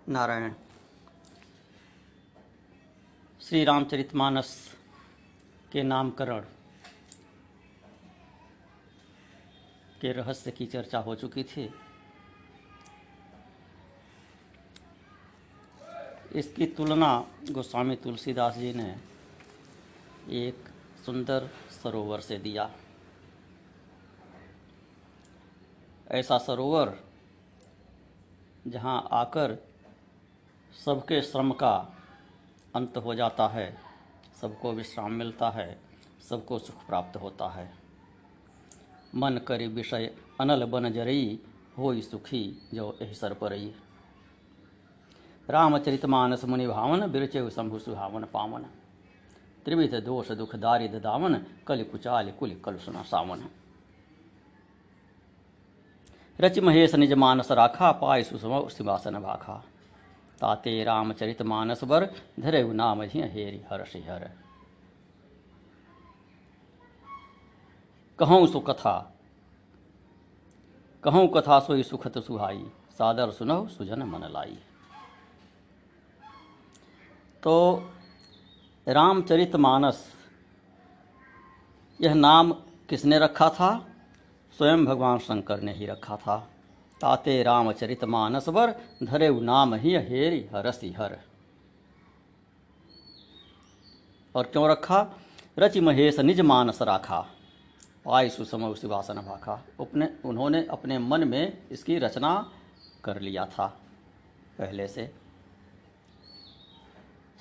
नारायण। श्री रामचरितमानस के नामकरण के रहस्य की चर्चा हो चुकी थी। इसकी तुलना गोस्वामी तुलसीदास जी ने एक सुंदर सरोवर से दिया। ऐसा सरोवर जहाँ आकर सबके श्रम का अंत हो जाता है, सबको विश्राम मिलता है, सबको सुख प्राप्त होता है। मन करी विषय अनल बन जरई, होई सुखी जो एहि सर परई। रामचरितमानस मुनि भावन, बिरचेउ शंभु सुहावन पावन। त्रिविध दोष दुख दारिद दावन, कलि कुचाल कुलि कलुषण सावन। रचि महेश निज मानस राखा, पाय सुसम सिंहासन भाखा। ताते रामचरित मानस बर, धरेउ नाम झिय हेरि हर्षि हर। कहूँ सो कथा, कहूँ कथा सोई सुखत सुहाई, सादर सुनहु सुजन मन लाई। तो रामचरित मानस यह नाम किसने रखा था? स्वयं भगवान शंकर ने ही रखा था। ताते रामचरित मानस बर, धरेउ नाम ही हेरि हरसि हर। और क्यों रखा? रचि महेश निज मानस राखा, पाय सुसम सिंहासन भाखा। उन्होंने अपने मन में इसकी रचना कर लिया था, पहले से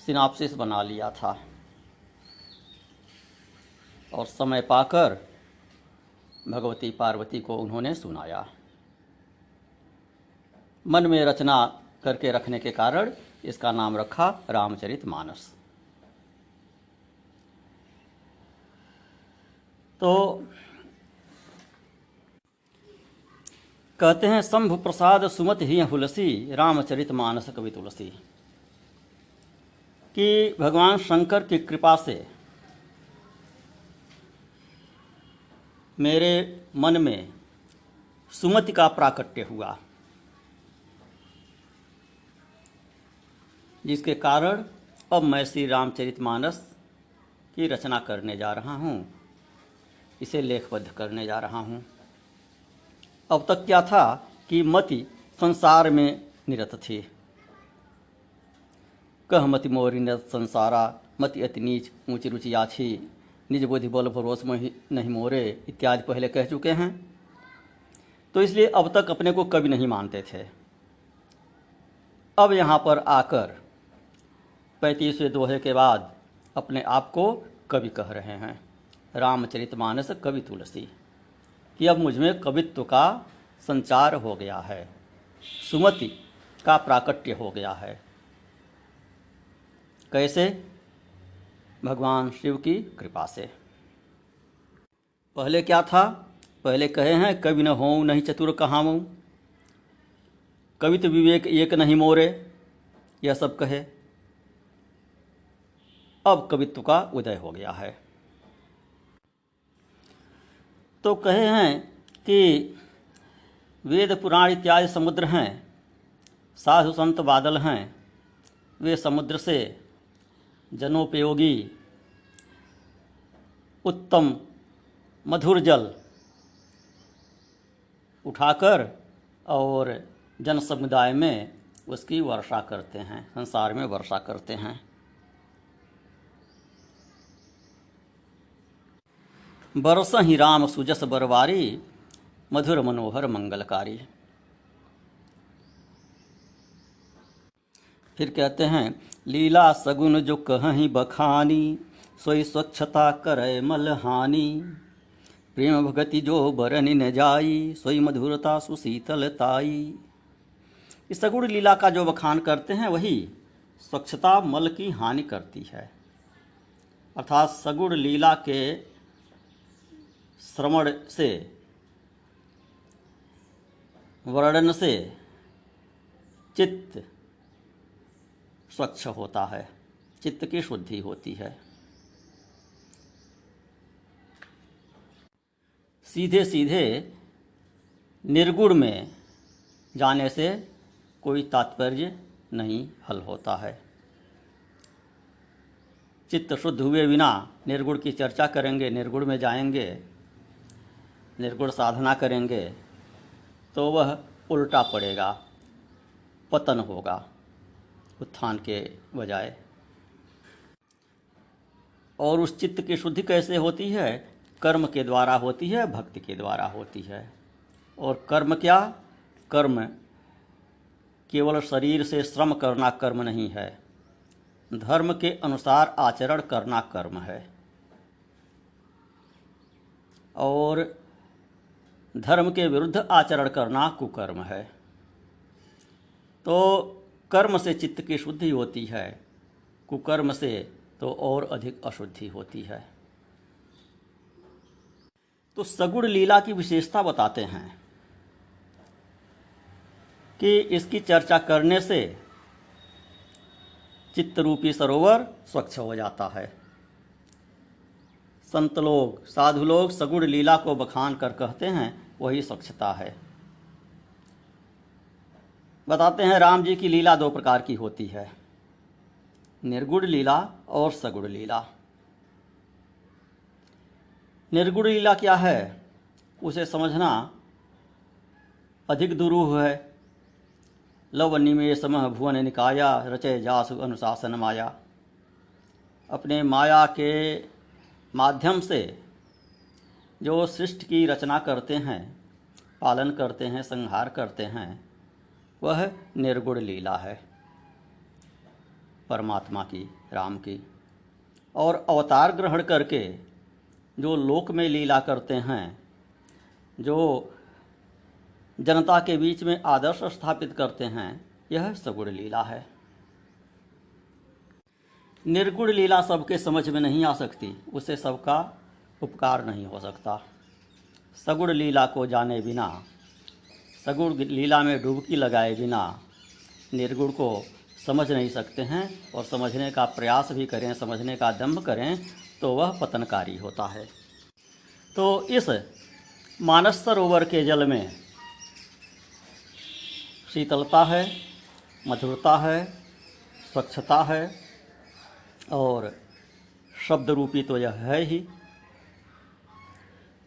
सिनाप्सिस बना लिया था, और समय पाकर भगवती पार्वती को उन्होंने सुनाया। मन में रचना करके रखने के कारण इसका नाम रखा रामचरितमानस। तो कहते हैं, शंभु प्रसाद सुमति ही हुलसी, रामचरितमानस कवि तुलसी। कि भगवान शंकर की कृपा से मेरे मन में सुमति का प्राकट्य हुआ, जिसके कारण अब मैं श्री रामचरितमानस की रचना करने जा रहा हूँ, इसे लेखबद्ध करने जा रहा हूँ। अब तक क्या था कि मति संसार में निरत थी। कह मति मोरी निरत संसारा, मति अति नीच ऊँची रुचि आछी, निज बुद्धि बल भरोस में नहीं मोरे, इत्यादि पहले कह चुके हैं। तो इसलिए अब तक अपने को कवि नहीं मानते थे। अब यहाँ पर आकर 35वें दोहे के बाद अपने आप को कवि कह रहे हैं, रामचरितमानस कवि तुलसी, कि अब मुझमें कवित्व का संचार हो गया है, सुमति का प्राकट्य हो गया है। कैसे? भगवान शिव की कृपा से। पहले क्या था? पहले कहे हैं, कवि न होऊं नहीं चतुर कहाऊं, कवित विवेक एक नहीं मोरे, यह सब कहे। अब कवित्व का उदय हो गया है। तो कहे हैं कि वेद पुराण इत्यादि समुद्र हैं, साधु संत बादल हैं, वे समुद्र से जनोपयोगी उत्तम मधुर जल उठाकर और जन समुदाय में उसकी वर्षा करते हैं, संसार में वर्षा करते हैं। बरस ही राम सुजस बरवारी, मधुर मनोहर मंगलकारी। फिर कहते हैं, लीला सगुन जो कहीं बखानी, सोई स्वच्छता करे मल हानि। प्रेम भगति जो बरनि न जाई, सोई मधुरता सुशीतलताई। इस सगुण लीला का जो बखान करते हैं वही स्वच्छता मल की हानि करती है। अर्थात सगुण लीला के श्रवण से, वर्णन से चित्त स्वच्छ होता है, चित्त की शुद्धि होती है। सीधे सीधे निर्गुण में जाने से कोई तात्पर्य नहीं हल होता है। चित्त शुद्ध हुए बिना निर्गुण की चर्चा करेंगे, निर्गुण में जाएंगे, निर्गुण साधना करेंगे तो वह उल्टा पड़ेगा, पतन होगा उत्थान के बजाय। और उस चित्त की शुद्धि कैसे होती है? कर्म के द्वारा होती है, भक्ति के द्वारा होती है। और कर्म क्या? कर्म केवल शरीर से श्रम करना कर्म नहीं है, धर्म के अनुसार आचरण करना कर्म है। और धर्म के विरुद्ध आचरण करना कुकर्म है। तो कर्म से चित्त की शुद्धि होती है, कुकर्म से तो और अधिक अशुद्धि होती है। तो सगुण लीला की विशेषता बताते हैं कि इसकी चर्चा करने से चित्त रूपी सरोवर स्वच्छ हो जाता है। संत लोग, साधु लोग सगुण लीला को बखान कर कहते हैं वही स्वच्छता है। बताते हैं राम जी की लीला दो प्रकार की होती है, निर्गुण लीला और सगुण लीला। निर्गुण लीला क्या है उसे समझना अधिक दुरूह है। लव निमेषमः भुवन निकाया रचय जासु अनुशासन माया। अपने माया के माध्यम से जो सृष्टि की रचना करते हैं, पालन करते हैं, संहार करते हैं, वह निर्गुण लीला है परमात्मा की, राम की। और अवतार ग्रहण करके जो लोक में लीला करते हैं, जो जनता के बीच में आदर्श स्थापित करते हैं, यह सगुण लीला है। निर्गुण लीला सबके समझ में नहीं आ सकती, उससे सबका उपकार नहीं हो सकता। सगुण लीला को जाने बिना, सगुण लीला में डुबकी लगाए बिना निर्गुण को समझ नहीं सकते हैं। और समझने का प्रयास भी करें, समझने का दंभ करें तो वह पतनकारी होता है। तो इस मानस सरोवर के जल में शीतलता है, मधुरता है, स्वच्छता है और शब्द रूपी तो यह है ही।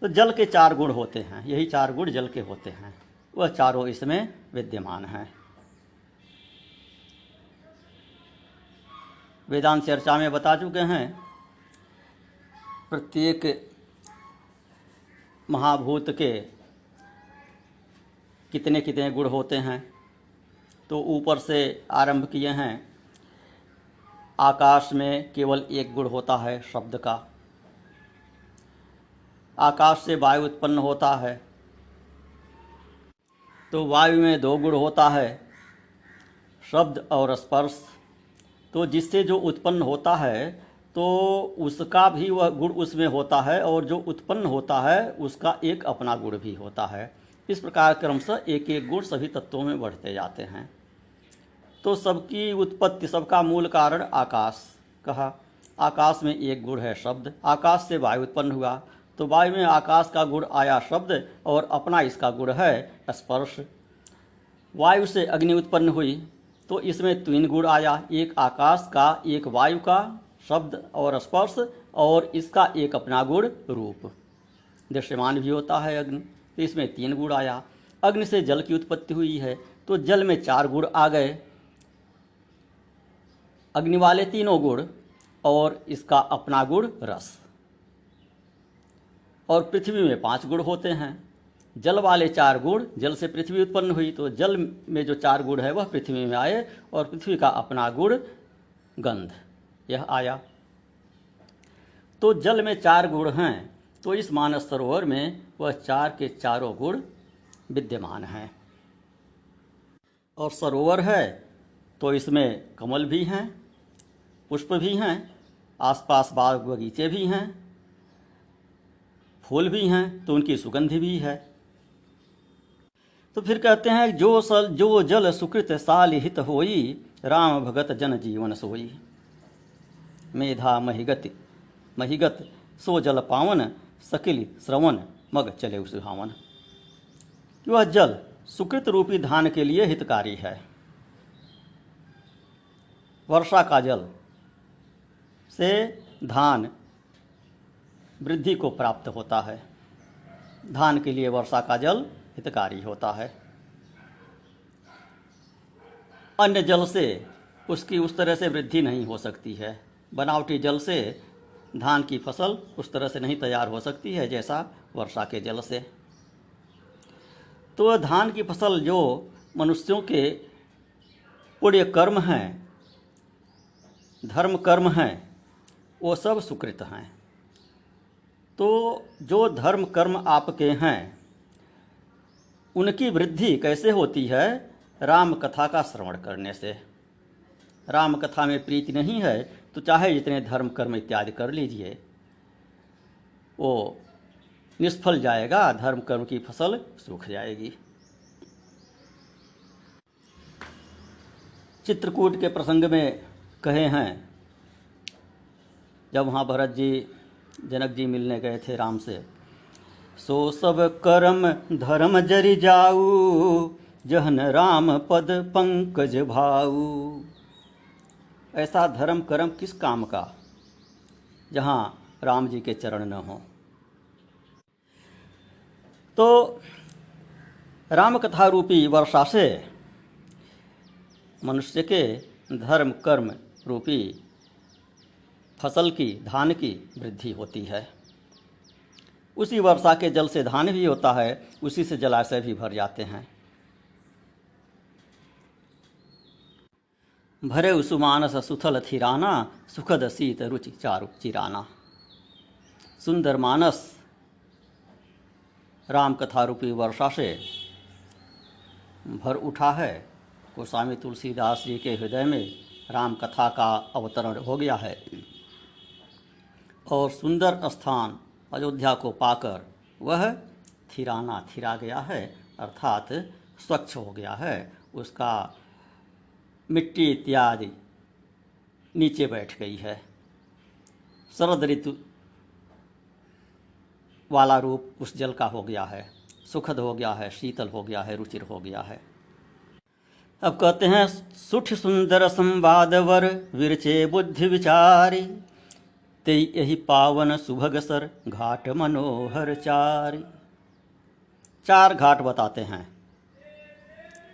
तो जल के चार गुण होते हैं, यही चार गुण जल के होते हैं, वह चारों इसमें विद्यमान हैं। वेदांत चर्चा में बता चुके हैं प्रत्येक महाभूत के कितने कितने गुण होते हैं। तो ऊपर से आरंभ किए हैं। आकाश में केवल एक गुण होता है शब्द का। आकाश से वायु उत्पन्न होता है तो वायु में दो गुण होता है, शब्द और स्पर्श। तो जिससे जो उत्पन्न होता है तो उसका भी वह गुण उसमें होता है, और जो उत्पन्न होता है उसका एक अपना गुण भी होता है। इस प्रकार क्रमशः एक एक गुण सभी तत्वों में बढ़ते जाते हैं। तो सबकी उत्पत्ति, सबका मूल कारण आकाश कहा। आकाश में एक गुण है शब्द। आकाश से वायु उत्पन्न हुआ तो वायु में आकाश का गुण आया शब्द, और अपना इसका गुण है स्पर्श। वायु से अग्नि उत्पन्न हुई तो इसमें तीन गुण आया, एक आकाश का, एक वायु का, शब्द और स्पर्श, और इसका एक अपना गुण रूप। दृश्यमान भी होता है अग्नि, तो इसमें तीन गुण आया। अग्नि से जल की उत्पत्ति हुई है तो जल में चार गुण आ गए, अग्नि वाले तीनों गुण और इसका अपना गुण रस। और पृथ्वी में पांच गुण होते हैं, जल वाले चार गुण, जल से पृथ्वी उत्पन्न हुई तो जल में जो चार गुण है वह पृथ्वी में आए, और पृथ्वी का अपना गुण गंध यह आया। तो जल में चार गुण हैं तो इस मानस सरोवर में वह चार के चारों गुण विद्यमान हैं। और सरोवर है तो इसमें कमल भी हैं, पुष्प भी हैं, आसपास बाग बगीचे भी हैं, फूल भी हैं, तो उनकी सुगंध भी है। तो फिर कहते हैं जो जल सुकृत साल हित होई, राम भगत जन जीवन सोई। मेधा महिगत सो जल पावन, सकिल श्रवण मग चले सुहावन। वह जल सुकृत रूपी धान के लिए हितकारी है। वर्षा का जल से धान वृद्धि को प्राप्त होता है। धान के लिए वर्षा का जल हितकारी होता है। अन्य जल से उसकी उस तरह से वृद्धि नहीं हो सकती है। बनावटी जल से धान की फसल उस तरह से नहीं तैयार हो सकती है जैसा वर्षा के जल से। तो धान की फसल जो मनुष्यों के पुण्य कर्म हैं, धर्म कर्म हैं, वो सब सुकृत हैं। तो जो धर्म कर्म आपके हैं उनकी वृद्धि कैसे होती है? राम कथा का श्रवण करने से। राम कथा में प्रीति नहीं है तो चाहे जितने धर्म कर्म इत्यादि कर लीजिए, वो निष्फल जाएगा, धर्म कर्म की फसल सूख जाएगी। चित्रकूट के प्रसंग में कहे हैं, जब वहाँ भरत जी जनक जी मिलने गए थे राम से, सो सब कर्म धर्म जरि जाऊ, जहन राम पद पंकज भाऊ। ऐसा धर्म कर्म किस काम का जहाँ राम जी के चरण न हो। तो राम कथा रूपी वर्षा से मनुष्य के धर्म कर्म रूपी फसल की, धान की वृद्धि होती है। उसी वर्षा के जल से धान भी होता है, उसी से जलाशय भी भर जाते हैं। भरे उसुमानस सुथल थिराना, सुखद शीत रुचि चारु चिराना। सुंदर मानस राम कथा रूपी वर्षा से भर उठा है। गोस्वामी तुलसीदास जी के हृदय में राम कथा का अवतरण हो गया है और सुंदर स्थान अयोध्या को पाकर वह थिरा गया है, अर्थात स्वच्छ हो गया है। उसका मिट्टी इत्यादि नीचे बैठ गई है। शरद ऋतु वाला रूप उस जल का हो गया है, सुखद हो गया है, शीतल हो गया है, रुचिर हो गया है। अब कहते हैं, सुठ सुंदर संवादवर विरचे बुद्धि विचारी, ते यही पावन सुभग सर घाट मनोहर चारी। 4 घाट बताते हैं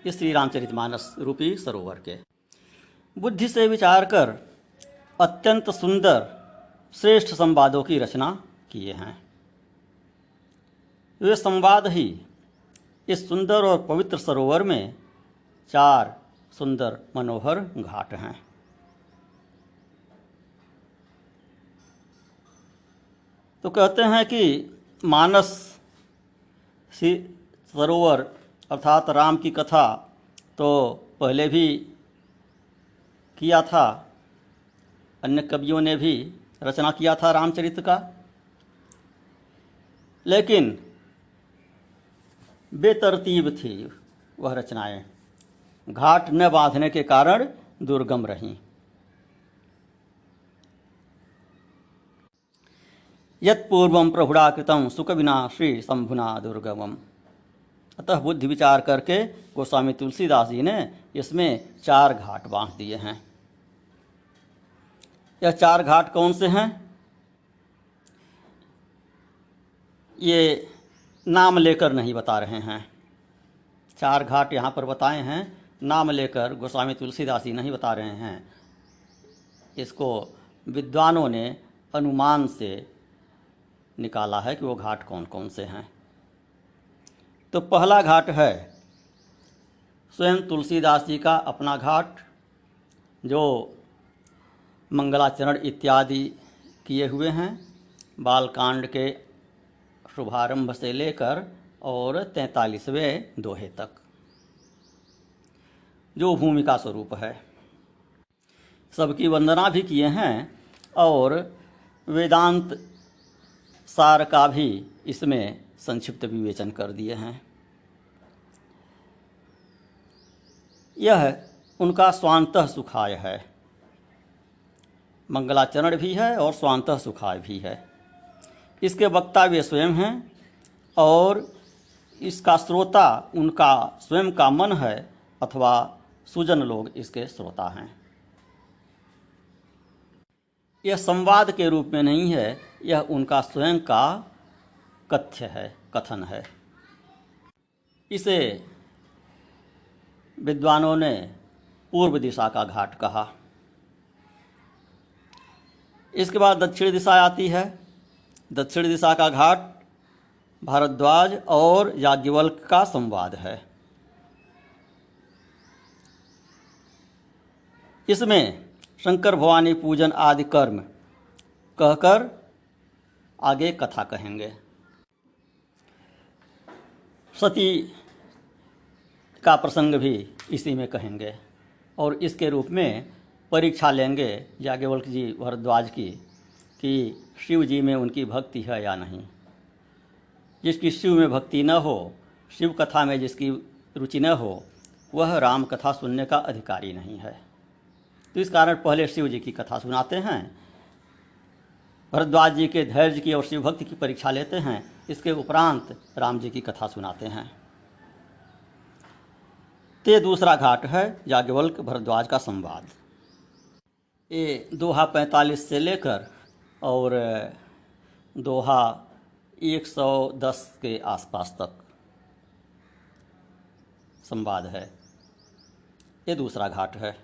इस श्री रामचरितमानस रूपी सरोवर के। बुद्धि से विचार कर अत्यंत सुंदर श्रेष्ठ संवादों की रचना किए हैं। वे संवाद ही इस सुंदर और पवित्र सरोवर में 4 सुंदर मनोहर घाट हैं। तो कहते हैं कि मानस सरोवर अर्थात राम की कथा तो पहले भी किया था, अन्य कवियों ने भी रचना किया था रामचरित का, लेकिन बेतरतीब थी वह रचनाएं, घाट न बांधने के कारण दुर्गम रहीं। यत्पूर्वं प्रभुड़ा कृतं सुकविना श्री शंभुना दुर्गमम्। अतः बुद्धि विचार करके गोस्वामी तुलसीदास जी ने इसमें 4 घाट बांध दिए हैं। यह 4 घाट कौन से हैं? ये नाम लेकर नहीं बता रहे हैं। 4 घाट यहाँ पर बताए हैं, नाम लेकर गोस्वामी तुलसीदास जी नहीं बता रहे हैं। इसको विद्वानों ने अनुमान से निकाला है कि वो घाट कौन कौन से हैं। तो पहला घाट है स्वयं तुलसीदास जी का अपना घाट, जो मंगलाचरण इत्यादि किए हुए हैं, बालकांड के शुभारंभ से लेकर और 43वें दोहे तक, जो भूमिका स्वरूप है। सबकी वंदना भी किए हैं और वेदांत सार का भी इसमें संक्षिप्त विवेचन कर दिए हैं। यह उनका स्वांतः सुखाय है, मंगलाचरण भी है और स्वांतः सुखाय भी है। इसके वक्ता वे स्वयं हैं और इसका श्रोता उनका स्वयं का मन है अथवा सुजन लोग इसके श्रोता हैं। यह संवाद के रूप में नहीं है, यह उनका स्वयं का कथ्य है, कथन है। इसे विद्वानों ने पूर्व दिशा का घाट कहा। इसके बाद दक्षिण दिशा आती है। दक्षिण दिशा का घाट भारद्वाज और याज्ञवल्क्य का संवाद है। इसमें शंकर भवानी पूजन आदि कर्म कहकर आगे कथा कहेंगे। सती का प्रसंग भी इसी में कहेंगे और इसके रूप में परीक्षा लेंगे याज्ञवल्क्य जी भारद्वाज की कि शिव जी में उनकी भक्ति है या नहीं। जिसकी शिव में भक्ति न हो, शिव कथा में जिसकी रुचि न हो, वह राम कथा सुनने का अधिकारी नहीं है। तो इस कारण पहले शिव जी की कथा सुनाते हैं, भरद्वाज जी के धैर्य की और शिव भक्ति की परीक्षा लेते हैं। इसके उपरांत राम जी की कथा सुनाते हैं। ते दूसरा घाट है याज्ञवल्क्य भरद्वाज का संवाद। ये दोहा 45 से लेकर और दोहा 110 के आसपास तक संवाद है। ये दूसरा घाट है।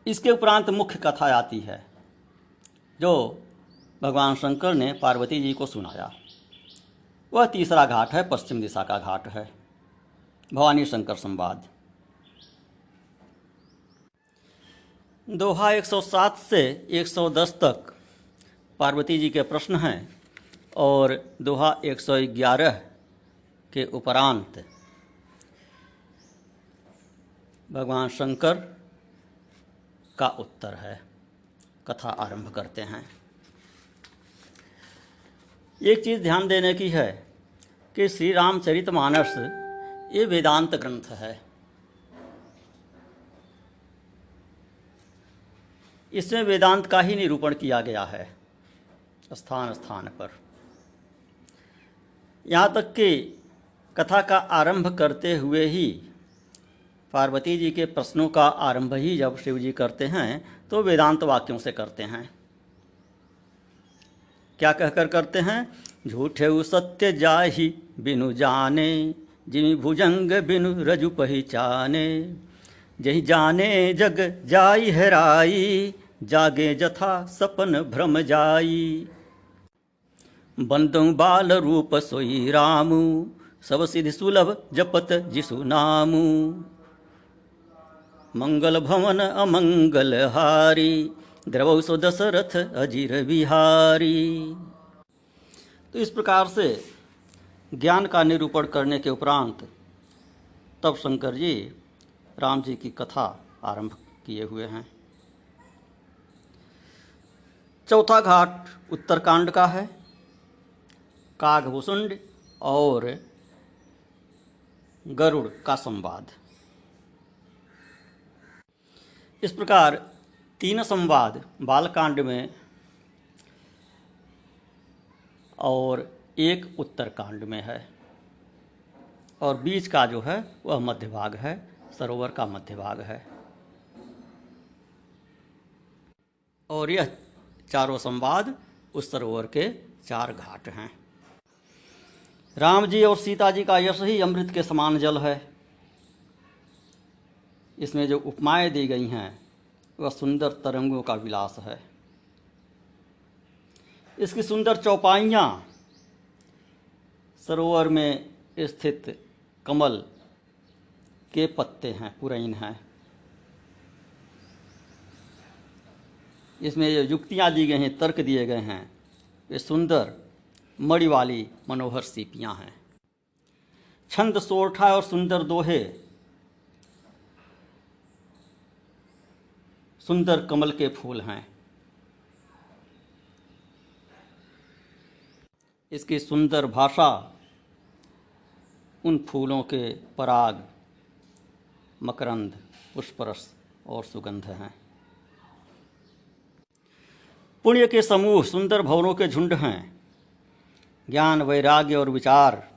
इसके उपरांत मुख्य कथा आती है जो भगवान शंकर ने पार्वती जी को सुनाया। वह तीसरा घाट है, पश्चिम दिशा का घाट है, भवानी शंकर संवाद। दोहा 107 से 110 तक पार्वती जी के प्रश्न हैं और दोहा 111 के उपरांत भगवान शंकर का उत्तर है। कथा आरंभ करते हैं। एक चीज़ ध्यान देने की है कि श्री रामचरितमानस ये वेदांत ग्रंथ है। इसमें वेदांत का ही निरूपण किया गया है स्थान स्थान पर। यहाँ तक कि कथा का आरंभ करते हुए ही पार्वती जी के प्रश्नों का आरंभ ही जब शिव जी करते हैं तो वेदांत वाक्यों से करते हैं। क्या कहकर करते हैं? झूठे सत्य जाहि बिनु जाने, जिमि भुजंग बिनु रजु पहिचाने, जहि जाने जग जाई हेराई, जागे जथा सपन भ्रम जाई। बंदु बाल रूप सोई रामू, सब सिद्धि सुलभ जपत जिसु नामू। मंगल भवन अमंगल हारी, द्रवौ सो दशरथ अजीर बिहारी। तो इस प्रकार से ज्ञान का निरूपण करने के उपरांत तब शंकर जी राम जी की कथा आरंभ किए हुए हैं। चौथा घाट उत्तरकांड का है, कागभूषुंड और गरुड़ का संवाद। इस प्रकार 3 संवाद बालकांड में और 1 उत्तरकांड में है और बीच का जो है वह मध्य भाग है, सरोवर का मध्य भाग है। और यह चारों संवाद उस सरोवर के 4 घाट हैं। राम जी और सीता जी का यश ही अमृत के समान जल है। इसमें जो उपमाएं दी गई हैं वह सुंदर तरंगों का विलास है। इसकी सुंदर चौपाइयाँ सरोवर में स्थित कमल के पत्ते हैं, पुरैन हैं। इसमें जो युक्तियाँ दी गई हैं, तर्क दिए गए हैं, वे सुंदर मणि वाली मनोहर सीपियाँ हैं। छंद सोरठा और सुंदर दोहे सुंदर कमल के फूल हैं। इसकी सुंदर भाषा उन फूलों के पराग, मकरंद, पुष्परस और सुगंध हैं। पुण्य के समूह सुंदर भवरों के झुंड हैं। ज्ञान, वैराग्य और विचार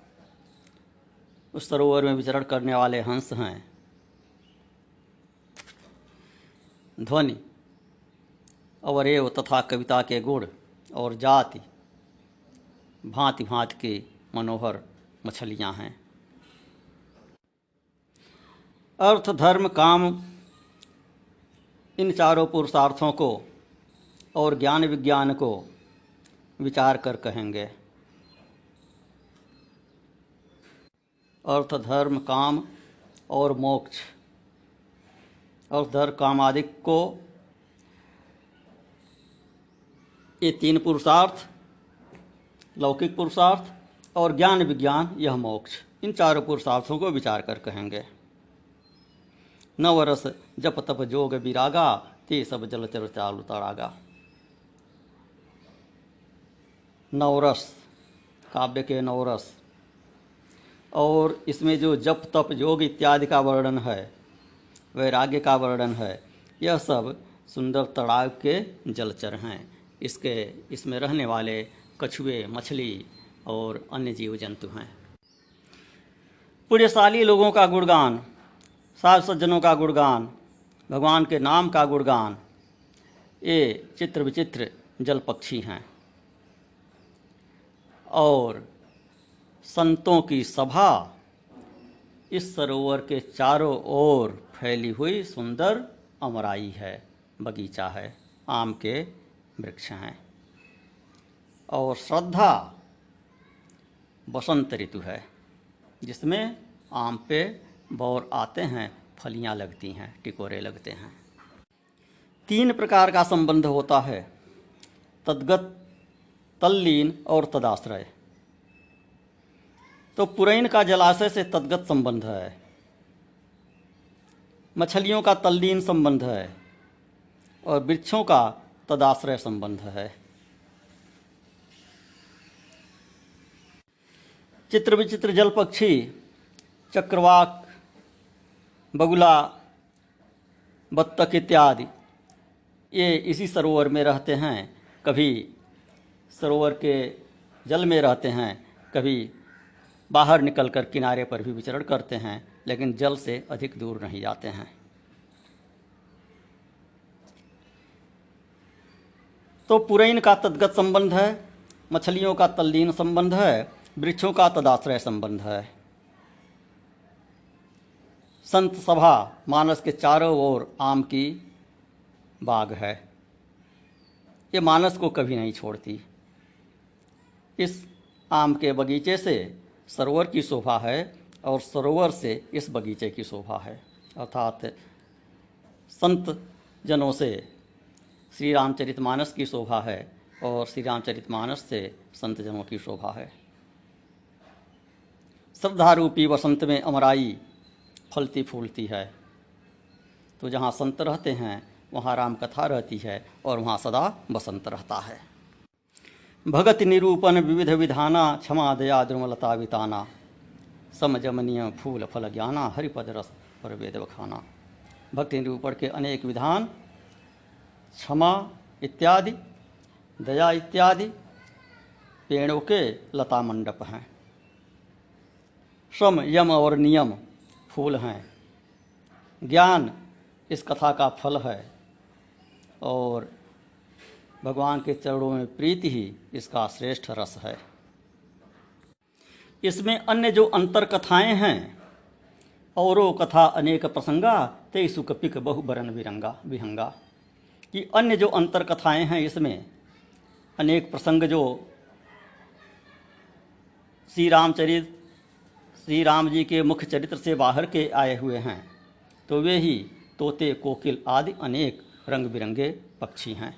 उस सरोवर में विचरण करने वाले हंस हैं। ध्वनि अवरेव तथा कविता के गुण और जाति भांति भांति के मनोहर मछलियाँ हैं। अर्थ धर्म काम इन चारों पुरुषार्थों को और ज्ञान विज्ञान को विचार कर कहेंगे। अर्थ धर्म काम और मोक्ष। अर्थ धर्म काम आदि को ये तीन पुरुषार्थ, लौकिक पुरुषार्थ और ज्ञान विज्ञान, यह मोक्ष, इन चारों पुरुषार्थों को विचार कर कहेंगे। नवरस जप तप जोग विरागा ते सब जलचर चालु तड़ागा। नवरस, काव्य के नवरस, और इसमें जो जप तप योग इत्यादि का वर्णन है, वैराग्य का वर्णन है, यह सब सुंदर तड़ाग के जलचर हैं। इसमें रहने वाले कछुए, मछली और अन्य जीव जंतु हैं। पुण्यशाली लोगों का गुणगान, साधु सज्जनों का गुणगान, भगवान के नाम का गुणगान, ये चित्र विचित्र जल पक्षी हैं। और संतों की सभा इस सरोवर के चारों ओर फैली हुई सुंदर अमराई है, बगीचा है, आम के वृक्ष हैं। और श्रद्धा बसंत ऋतु है, जिसमें आम पे बौर आते हैं, फलियां लगती हैं, टिकोरे लगते हैं। तीन प्रकार का संबंध होता है, तद्गत, तल्लीन और तदाश्रय। तो पुरैन का जलाशय से तद्गत संबंध है, मछलियों का तल्लीन संबंध है और वृक्षों का तदाश्रय संबंध है। चित्र विचित्र जल पक्षी, चक्रवाक, बगुला, बत्तख इत्यादि, ये इसी सरोवर में रहते हैं। कभी सरोवर के जल में रहते हैं, कभी बाहर निकलकर किनारे पर भी विचरण करते हैं, लेकिन जल से अधिक दूर नहीं जाते हैं। तो पुरैन का तद्गत संबंध है, मछलियों का तल्लीन संबंध है, वृक्षों का तदाश्रय संबंध है। संत सभा मानस के चारों ओर आम की बाग है, ये मानस को कभी नहीं छोड़ती। इस आम के बगीचे से सरोवर की शोभा है और सरोवर से इस बगीचे की शोभा है, अर्थात संत जनों से श्री रामचरितमानस की शोभा है और श्री रामचरितमानस से संत जनों की शोभा है। श्रद्धारूपी वसंत में अमराई फलती फूलती है, तो जहाँ संत रहते हैं वहाँ राम कथा रहती है और वहाँ सदा बसंत रहता है। भगति निरूपण विविध विधाना, क्षमा दया द्रुमलता विताना, समजमनीय फूल फल ज्ञाना, हरिपद रस पर वेद बखाना। भक्ति निरूपण के अनेक विधान, क्षमा इत्यादि, दया इत्यादि पेड़ों के लता मंडप हैं। सम यम और नियम फूल हैं। ज्ञान इस कथा का फल है और भगवान के चरणों में प्रीति ही इसका श्रेष्ठ रस है। इसमें अन्य जो अंतर कथाएं हैं, औरो कथा अनेक प्रसंगा, ते सुकपिक बहुबरन विरंगा विहंगा, कि अन्य जो अंतर कथाएं हैं इसमें अनेक प्रसंग जो श्री राम जी के मुख्य चरित्र से बाहर के आए हुए हैं, तो वे ही तोते, कोकिल आदि अनेक रंग बिरंगे पक्षी हैं।